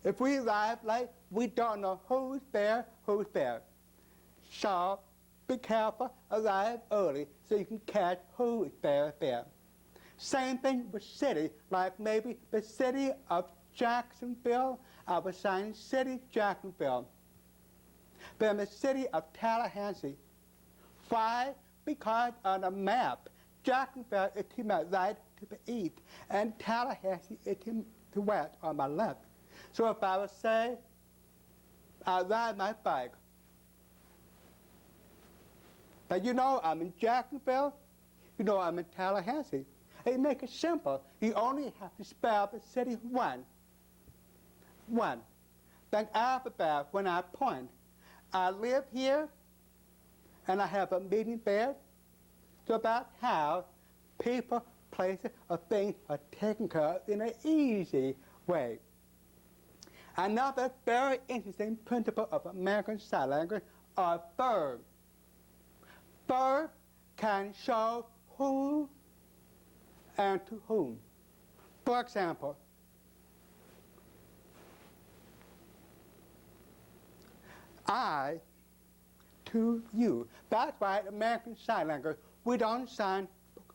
If we arrive late, we don't know who's there, who's there. So be careful, arrive early so you can catch who is there. Same thing with city, like maybe the city of Jacksonville, I was saying city Jacksonville. Then the city of Tallahassee. Why? Because on the map, Jacksonville is to my right to the east, and Tallahassee is to the west on my left. So if I would say, I ride my bike, but you know I'm in Jacksonville, you know I'm in Tallahassee. It makes it simple. You only have to spell the city one. Then after that, when I point, I live here, and I have a meeting there. So that's how people, places, or things are taken care of in an easy way. Another very interesting principle of American Sign Language are verbs. Verbs can show who and to whom. For example, I to you. That's why in American Sign Language, we don't sign book.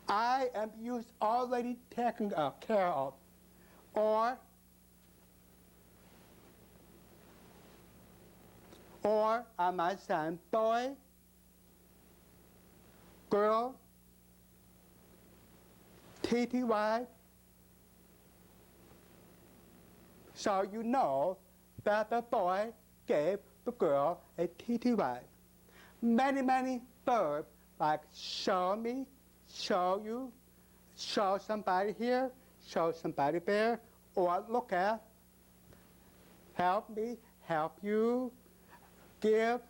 I am used already taken care of. Or I might sign boy, girl, TTY. So you know that the boy gave the girl a TTY. Many verbs like show me, show you, show somebody here, show somebody there, or look at, help me, help you, give,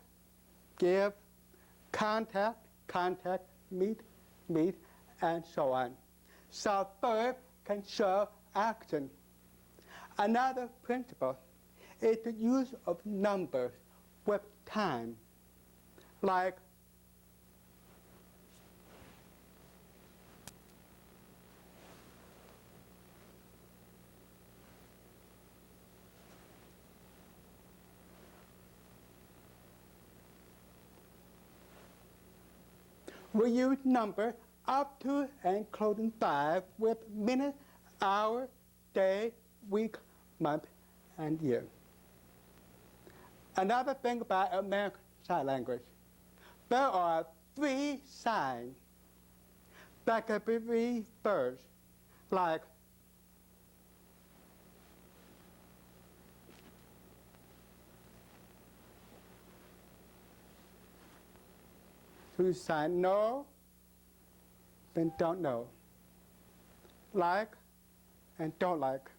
contact, meet, and so on. So verb can show action. Another principle is the use of numbers with time, like we use numbers up to and including 5 with minute, hour, day, week, month, and year. Another thing about American Sign Language, there are 3 signs that can be reversed, like to sign no, then don't know. Like and don't like.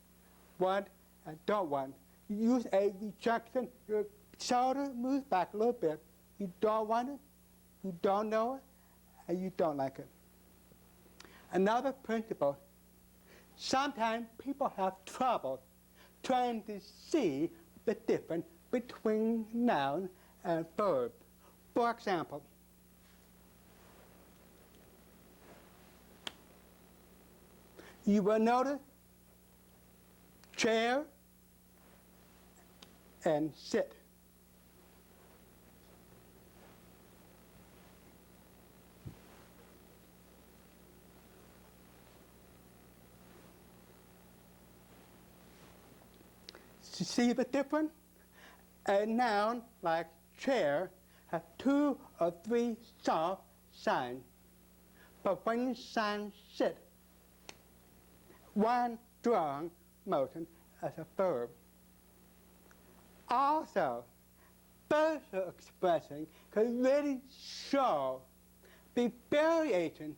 Want and don't want. You use a rejection, your shoulder moves back a little bit. You don't want it, you don't know it, and you don't like it. Another principle, sometimes people have trouble trying to see the difference between noun and verb. For example, you will notice chair and sit. See the difference? A noun like chair has 2 or 3 soft signs, but when you sign sit, 1 strong motion as a verb. Also, facial expression can really show the variation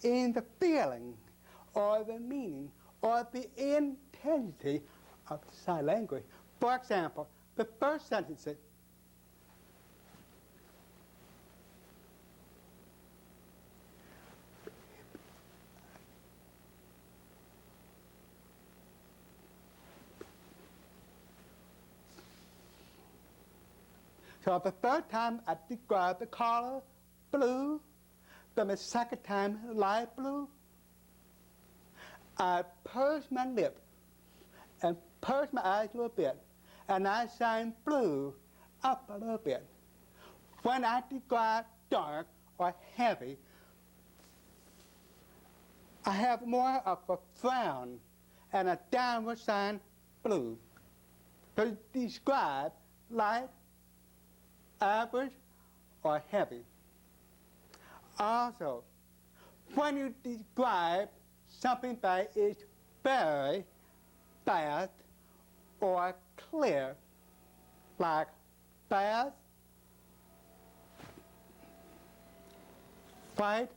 in the feeling or the meaning or the intensity of sign language. For example, the first sentence is, so the third time I describe the color blue, then the second time light blue, I purse my lips and pursed my eyes a little bit, and I shine blue up a little bit. When I describe dark or heavy, I have more of a frown and a downward shine blue. To describe light, average, or heavy. Also, when you describe something that is very fast or clear, like fast, white,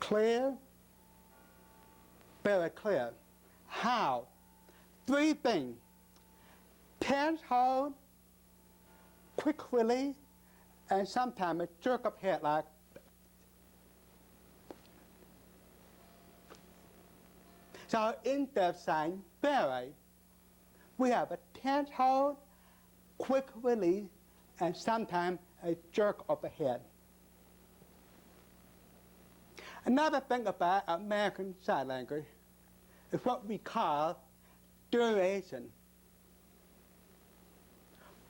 clear, very clear. How? 3 things. Tense hold, quick release, and sometimes a jerk of head like. So in the sign vary, we have a tense hold, quick release, and sometimes a jerk of the head. Another thing about American Sign Language is what we call duration.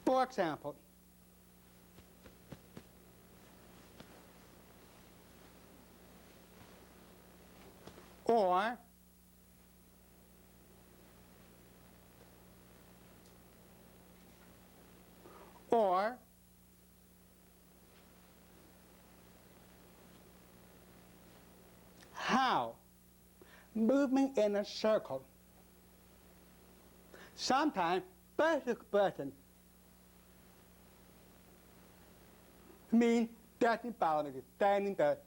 For example, or how, moving in a circle. Sometimes basic person mean standing boundary, standing there.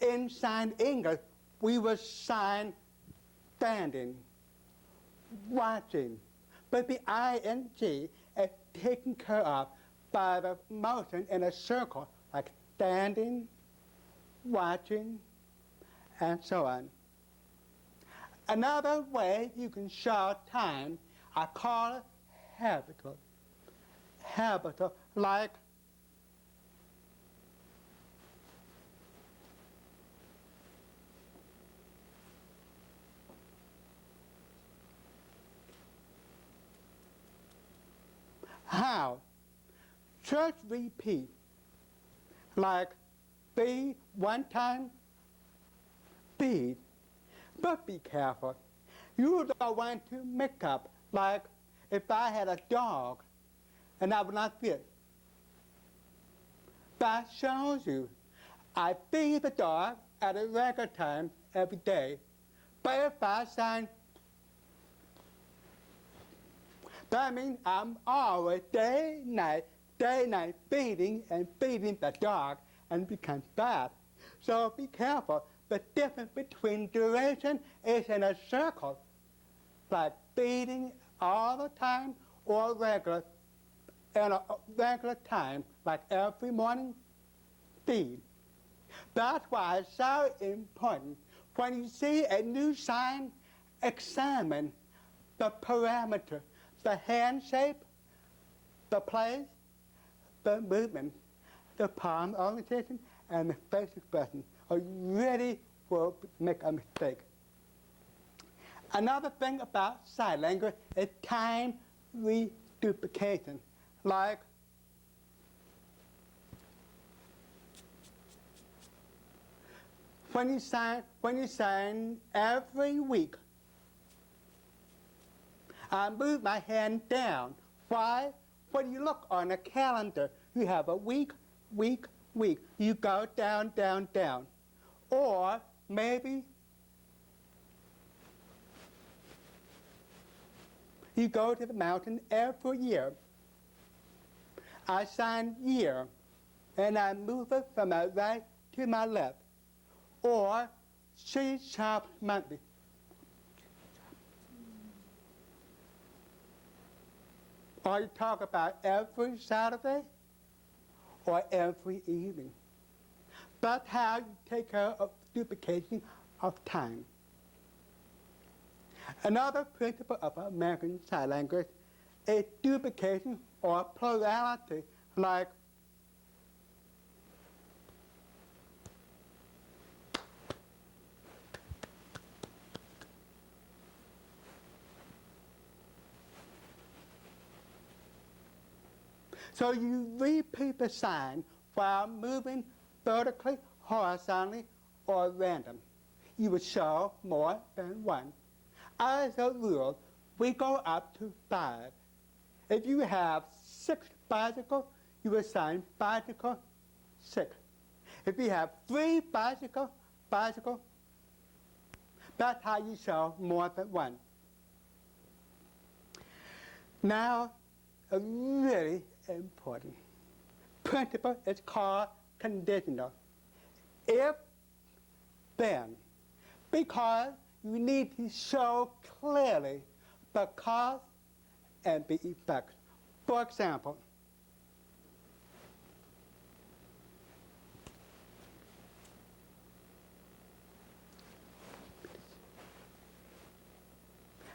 In sign English, we will sign standing, watching. But the ing is taken care of by the motion in a circle, like standing, watching, and so on. Another way you can show time, I call it habitual. Habitual, like how? Just repeat. Like feed 1 time, feed. But be careful. You don't want to mix up. Like if I had a dog and I would not feed. That shows you I feed the dog at a regular time every day. But if I sign, that means I'm always day, night, feeding and feeding the dog and becomes bad. So be careful. The difference between duration is in a circle, like feeding all the time or regular, in a regular time, like every morning, feed. That's why it's so important. When you see a new sign, examine the parameter, the hand shape, the place, the movement, the palm orientation, and the face expression, or you really will make a mistake. Another thing about sign language is time reduplication. Like when you sign every week, I move my hand down. Why? When you look on a calendar, you have a week. You go down. Or maybe you go to the mountain every year. I sign year, and I move it from my right to my left. Or C-sharp monthly. Or you talk about every Saturday or every evening. That's how you take care of duplication of time. Another principle of American Sign Language is duplication or plurality, like So you repeat the sign while moving vertically, horizontally, or random. You will show more than one. As a rule, we go up to 5. If you have 6 bicycles, you will sign bicycle 6. If you have 3 bicycle, that's how you show more than one. Now, a really important principle is called conditional. If, then, because you need to show clearly the cause and the effect. For example,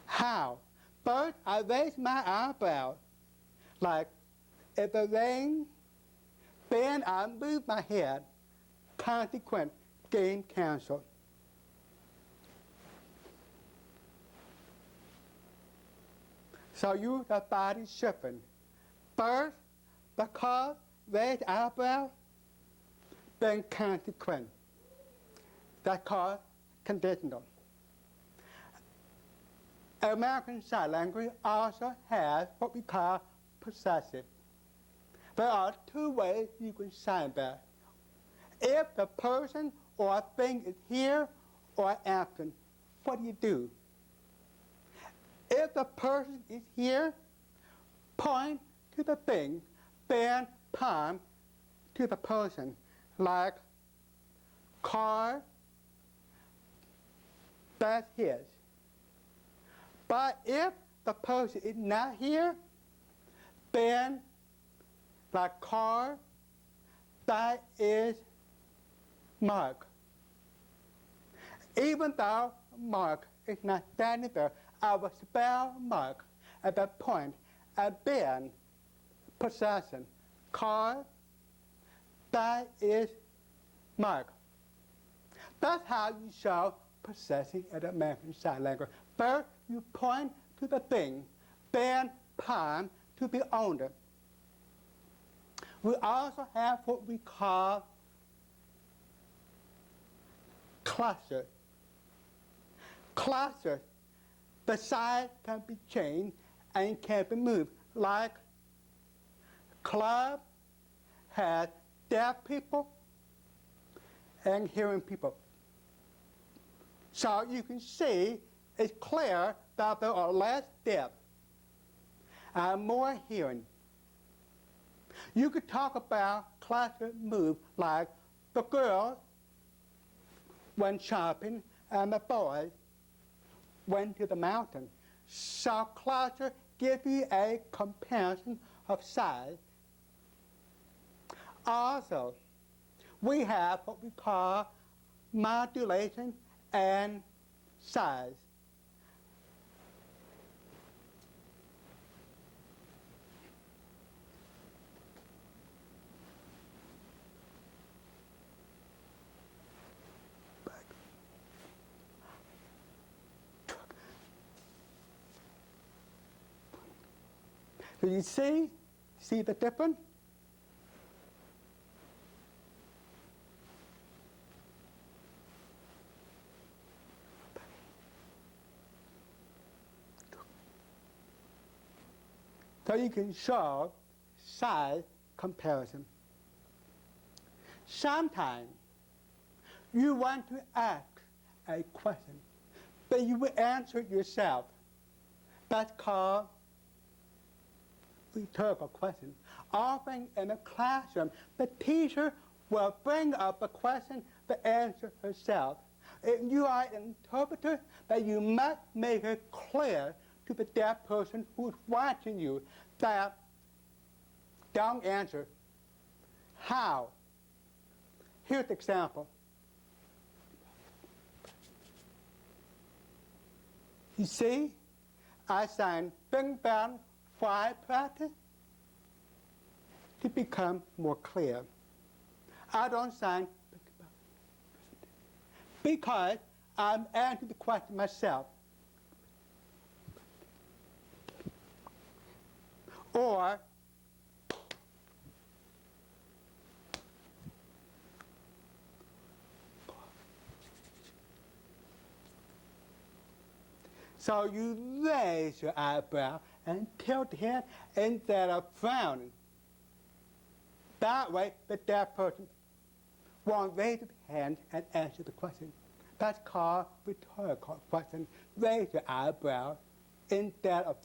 how? First, I raise my eyebrow, like if it rains, then I move my head, consequent, game canceled. So you, the body shifting. First, the cause, raise eyebrow, then consequent. That's called conditional. American Sign Language also has what we call possessive. There are 2 ways you can sign that. If the person or thing is here or absent, what do? If the person is here, point to the thing, then palm to the person, like car, that's his. But if the person is not here, then like car, that is Mark. Even though Mark is not standing there, I will spell Mark at that point, and then possession. Car, that is Mark. That's how you show possessing in the American Sign Language. First, you point to the thing, then palm to the owner. We also have what we call clusters. Clusters, the size can be changed and can be moved. Like club has deaf people and hearing people. So you can see it's clear that there are less deaf and more hearing. You could talk about cluster move like the girls went shopping and the boys went to the mountain. So cluster gives you a comparison of size. Also, we have what we call modulation and size. So you see the difference? So you can show size comparison. Sometimes you want to ask a question, but you will answer it yourself. That's called rhetorical question. Often in a classroom, the teacher will bring up a question to answer herself. If you are an interpreter, then you must make it clear to the deaf person who's watching you that don't answer. How? Here's the example. You see, I signed fingerspelling while practice to become more clear. I don't sign because I'm answering the question myself. Or So you raise your eyebrow and tilt the head instead of frowning. That way, the deaf person won't raise his hand and answer the question. That's called rhetorical question. Raise your eyebrow instead of